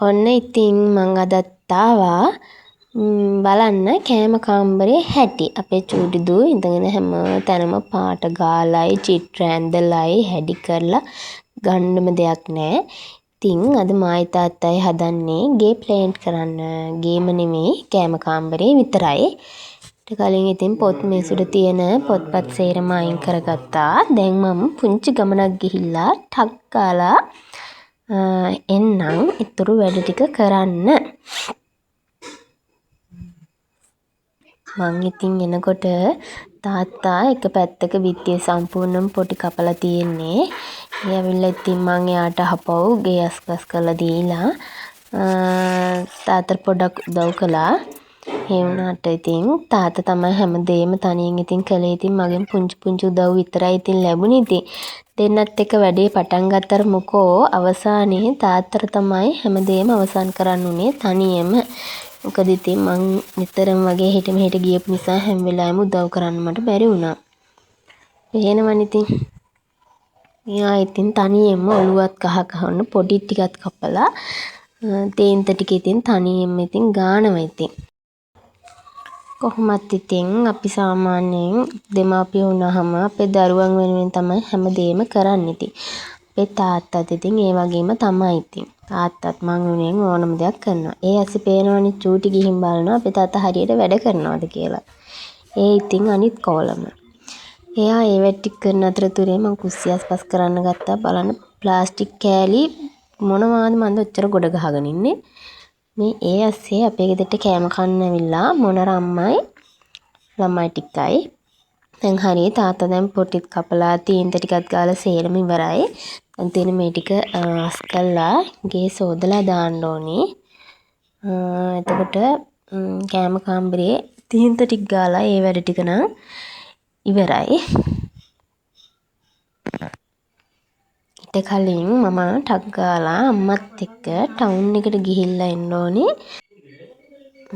ඔන්න ඉතින් මං අදත් ආවා බලන්න කෑම කාමරේ හැටි. අපේ චූටි දූ ඉඳගෙන හැම තැනම පාට ගාලයි, චිත්‍ර ඇඳලයි, හැඩි කරලා ගන්නම දෙයක් නැහැ. ඉතින් අද මායි තාත්තයි හදන්නේ ගේ ප්ලේන්ට් කරන්න. ගේම නෙමෙයි කෑම කාමරේ විතරයි. ඊට කලින් ඉතින් පොත් මේසෙට තියෙන පොත්පත් සේරම අයින් කරගත්තා. දැන් මම පුංචි ගමනක් ගිහිල්ලා ටක් ගාලා එන්නම් ඉතුරු වැඩ ටික කරන්න. මං ඉතින් එනකොට තාත්තා එක පැත්තක බිත්තිය සම්පූර්ණයෙන්ම පොටි කපලා තියෙන්නේ. ඒ ඇවිල්ලා ඉතින් මං එයාට හපව් ගේ අස්පස් කරලා දීලා තාත්තට පොඩක් උදව් කළා. ඒ වුණාට ඉතින් තාත්තා තමයි හැමදේම තනියෙන් ඉතින් කළේ. ඉතින් මගෙන් පුංචි උදව් විතරයි ඉතින් ලැබුණේ. ඉතින් දෙන්නත් එක්ක වැඩේ පටන් ගත්තර මොකෝ අවසානයේ තාත්තට තමයි හැමදේම අවසන් කරන්න උනේ තනියම. මොකද ඉතින් මං නිතරම වගේ හෙට මෙහෙට ගියපු නිසා හැම වෙලාවෙම උදව් කරන්න මට බැරි වුණා. එහෙනවනේ ඉතින්. එයා ඉතින් තනියෙන්ම ඔලුවත් කහ ඔන්න පොඩි ටිකක් කපලා තේන්ත ටික ඉතින් තනියෙන්ම ඉතින් ගානවා ඉතින්. කොහොමත් ඉතින් අපි සාමාන්‍යයෙන් දෙමාපියෝ වුණාම අපේ දරුවන් වෙනුවෙන් තමයි හැමදේම කරන්නේ ඉතින්. අපේ තාත්තත් ඉතින් ඒ වගේම තමයි ඉතින්. තාත්තත් මං වෙනුවෙන් ඕනම දෙයක් කරනවා. ඒ ඇස්සේ පේනවනේ චූටි ගිහින් බලනවා අපේ තාත්තා හරියට වැඩ කරනවද කියලා. ඒ ඉතින් අනිත් කෝලම. එයා ඒ වැඩ ටික කරන අතරතුරේ මං කුස්සිය අස්පස් කරන්න ගත්තා. බලන්න ප්ලාස්ටික් කෑලි මොනවාද මන්ද ඔච්චර ගොඩ ගහගෙන ඉන්නේ. මේ ඒ ඇස්සේ අපේ ගෙදරට කෑම කන්න ඇවිල්ලා මොනර අම්මයි ළමයි ටිකයි. දැන් හරිය තාත්තා දැන් පොටිත් කපලා තීන්ත ටිකක් ගාලා සේරම ඉවරයි. දැන් තියෙන මේ ටික අස් කළා ගේ සෝදලා දාන්න ඕනේ. එතකොට කෑම කාමරේ තීන්ත ටික ගාලා ඒ වැඩ ටික නම් ඉවරයි. ඊට කලින් මම ටක් ගාලා අම්මත් එක්ක ටවුන් එකට ගිහිල්ලා එන්න ඕනේ.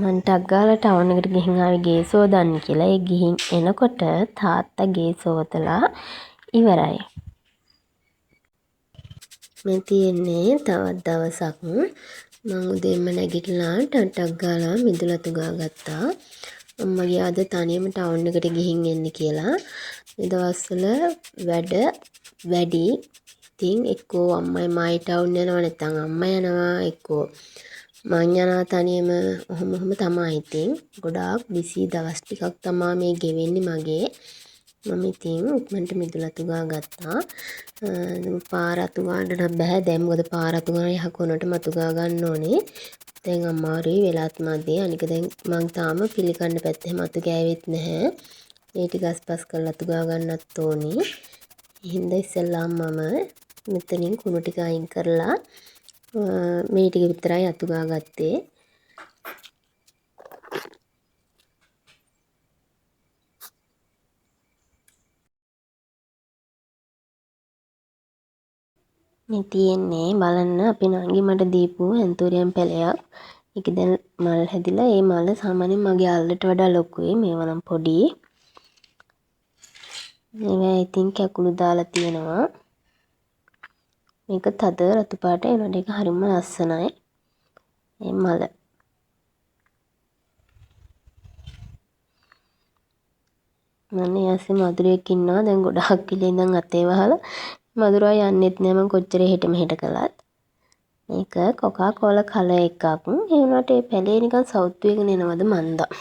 මං ටක් ගාලා ටවුන් එකට ගිහින් ආවේ ගේ සෝදන්න කියලා. ඒ ගිහින් එනකොට තාත්තා ගේ සෝදලා ඉවරයි. මේ තියෙන්නේ තවත් දවසක්. මං උදේම නැගිටලා ටක් ගාලා මිදුලතු ගාගත්තා. අම්මා ගියාද තනියම ටවුන් එකට ගිහින් එන්න කියලා. මේ දවස්වල වැඩි. ඉතින් එක්කෝ අම්මයි මායි ටවුන් යනවා නැත්නම් අම්මා යනවා එක්කෝ මං යනවා තනියම ඔහොම තමයි ඉතින්. ගොඩාක් බිසි දවස් ටිකක් තමයි මේ ගෙවෙන්නේ මගේ. මම ඉතින් ඉක්මනට මිදුල අතු ගාගත්තා. පාර අතු ගන්න නම් බෑ දැන් මොකද පාර අතු ගන්න යහකොනට මතු ගා ගන්න ඕනේ. දැන් අමාරුයි වෙලාත් මදි. අනික දැන් මං තාම පිළිකන්න පැත්තේ මතු ගෑවෙත් නැහැ. මේ ටික අස්පස් කරලා අතු ගා ගන්නත් ඕනේ. හින්දා ඉස්සෙල්ලාම මම මෙතනින් කුණු ටික අයින් කරලා මේ ටික විතරයි අතු ගාගත්තේ. මේ තියෙන්නේ බලන්න අපි නංගි මට දීපු ඇන්තූරියම් පැලයක්. ඒක දැන් මල් හැදිලා ඒ මල සාමාන්‍යයෙන් මගේ අල්ලට වඩා ලොකුයි. මේවා නම් පොඩි. මේවා ඉතින් කැකුළු දාලා තියෙනවා. මේක තද රතු පාට ඒනට ඒක හරිම ලස්සනයි. මේ මල. මම යාසේ මధుරයක් ඉන්නවා. දැන් ගොඩාක් කිලේ ඉඳන් අතේ වහලා මధుරා යන්නෙත් නෑ මං කොච්චර හෙට මෙහෙට කළත්. මේක කොකා කෝලා කලර් එකක්. ඒ වුණාට මේ පැලේ නිකන් සවුත් වේගන එනවද මන්දා.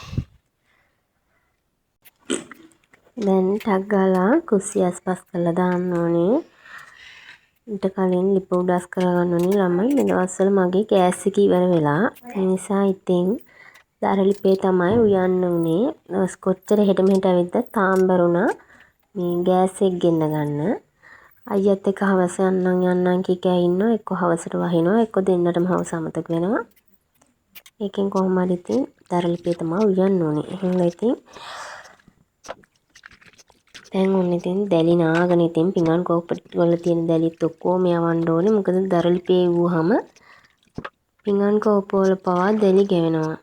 දැන් ටක් ගාලා කුස්සිය අස්පස් කරලා දාන්න ඕනේ. ඊට කලින් ලිප උඩස් කරගන්න ඕනේ ළමයි. මේ දවස්වල මගේ ගෑස් එක ඉවර වෙලා. ඒ නිසා ඉතින් දරලිපේ තමයි උයන්න උනේ. දවස් කොච්චර හෙට මෙහෙට ඇවිද්ද තාම බැරුණා මේ ගෑස් එක ගෙන්න ගන්න. අයියත් එක්ක හවස යන්නම් කිකෑ ඉන්නවා. එක්ක හවසට වහිනවා. එක්ක දෙන්නටම හවස අමතක වෙනවා. ඒකෙන් කොහොම හරි ඉතින් දරලිපේ තමයි උයන්න ඕනේ. එහෙනම් ඉතින් දැන් ඔන්න ඉතින් දැලි නාගෙන ඉතින් පිඟන් කෝප්ප වල තියෙන දැලිත් ඔක්කොම යවන්න ඕනේ. මොකද දරලිපේ වුවාම පිඟන් කෝප්ප වල පවා දැලි ගෙවෙනවා.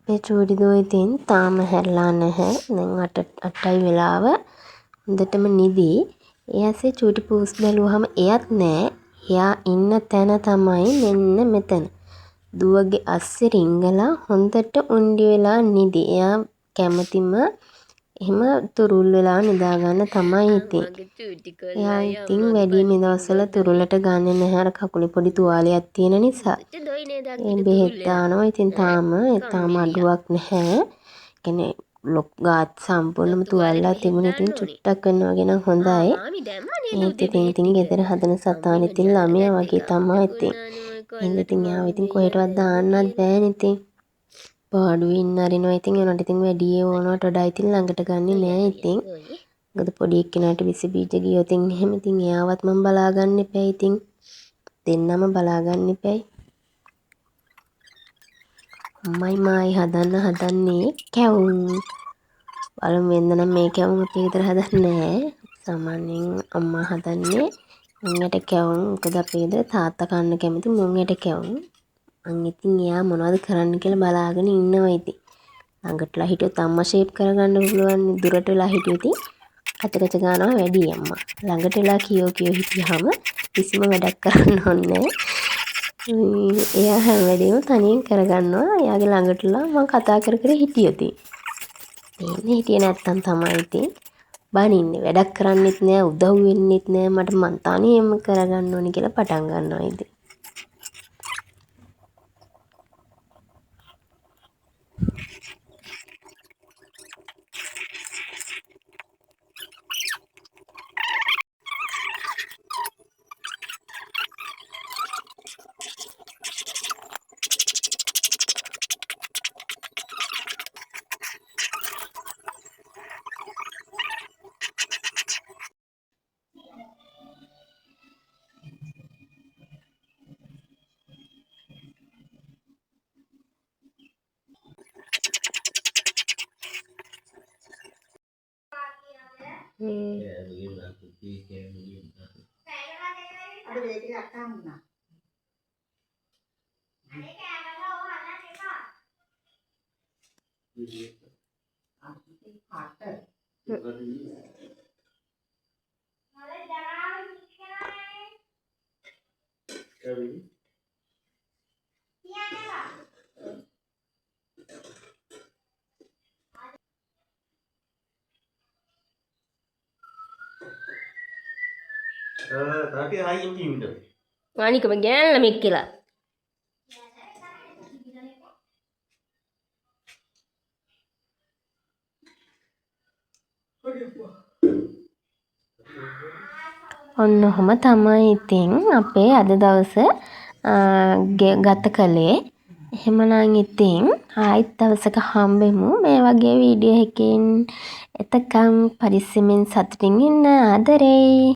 අපේ චූටි දෝ ඉතින් තාම හැරලා නැහැ. දැන් 8යි වෙලාව. හොඳටම නිදි. ඒ ඇස්සේ චූටි පූස් බැලුවහම එයත් නෑ. එයා ඉන්න තැන තමයි මෙන්න මෙතන. දුවගේ අස්සේ රිංගලා හොඳට උණ්ඩි වෙලා නිදි. එයා කැමතිම එහෙම තුරුල් වෙලා නිදා ගන්න තමයි ඉතින්. එයා ඉතින් වැඩිම මේ දවස්වල තුරුලට ගන්නෙ නැහැ අර කකුලේ පොඩි තුවාලයක් තියෙන නිසා. ඒ බෙහෙත් දානවා. ඉතින් තාම අඩුවක් නැහැ. කියන්නේ ගාත් සම්පූර්ණම තුවාලලා තිබුණේ ඉතින් චුට්ටක් වෙනවා වගේ නම් හොඳයි. ඒත් ඉතින් ගෙදර හදන සතාන ඉතින් ළමයා වගේ තමයි ඉතින්. එහෙනම් ඉතින් යාව ඉතින් කොහෙටවත් දාන්නත් බෑනේ ඉතින්. පාඩුවේ ඉන්න අරිනවා ඉතින් ඒනට ඉතින් වැඩි ඕනකට වඩා ඉතින් ළඟට ගන්නෙ නෑ ඉතින්. මොකද පොඩි එක්කෙනාට විස බීජ ගියොත් එහෙම ඉතින් එයාවත් මම බලා ගන්න එපා ඉතින්. දෙන්නම බලා ගන්න එපා. අම්මයි මායි හදන්නේ කැවුම්. බලමු වෙනද නම් මේ කැවුම් අපේ ගෙදර හදන්නේ නෑ. සාමාන්‍යයෙන් අම්මා හදන්නේ මුං යට කැවුම්. මොකද අපේ ගෙදර තාත්තා කන්න කැමති මුං යට කැවුම්. මං ඉතින් එයා මොනවද කරන්න කියලා බලාගෙන ඉන්නවා ඉතින්. ළඟටලා හිටියොත් අම්මා ෂේප් කරගන්න පුළුවන්. දුරට වෙලා හිටියොත් කචකච ගන්නවා වැඩි අම්මා. ළඟට වෙලා කියෝ හිටියාම කිසිම වැඩක් කරන්න ඕනේ නැහැ. එයා හැම වෙලේම තනියෙන් කරගන්නවා. එයාගේ ළඟටලා මම කතා කර කර හිටියොත්. එන්නේ හිටියේ නැත්තම් තමයි ඉතින් බනින්නේ. වැඩක් කරන්නෙත් නෑ, උදව් වෙන්නෙත් නෑ. මට මං තනියෙම කරගන්න ඕනේ කියලා පටන් ගන්නවා ඉතින්. Anikah bagian lah mikir lah. ඔන්න ඔහම තමයි ඉතින් අපේ අද දවස ගත කළේ. එහෙමනම් ඉතින් ආයෙත් දවසක හම්බෙමු මේ වගේ වීඩියෝ එකකින්. එතකම් පරිස්සමෙන් සතුටින් ඉන්න. ආදරේ.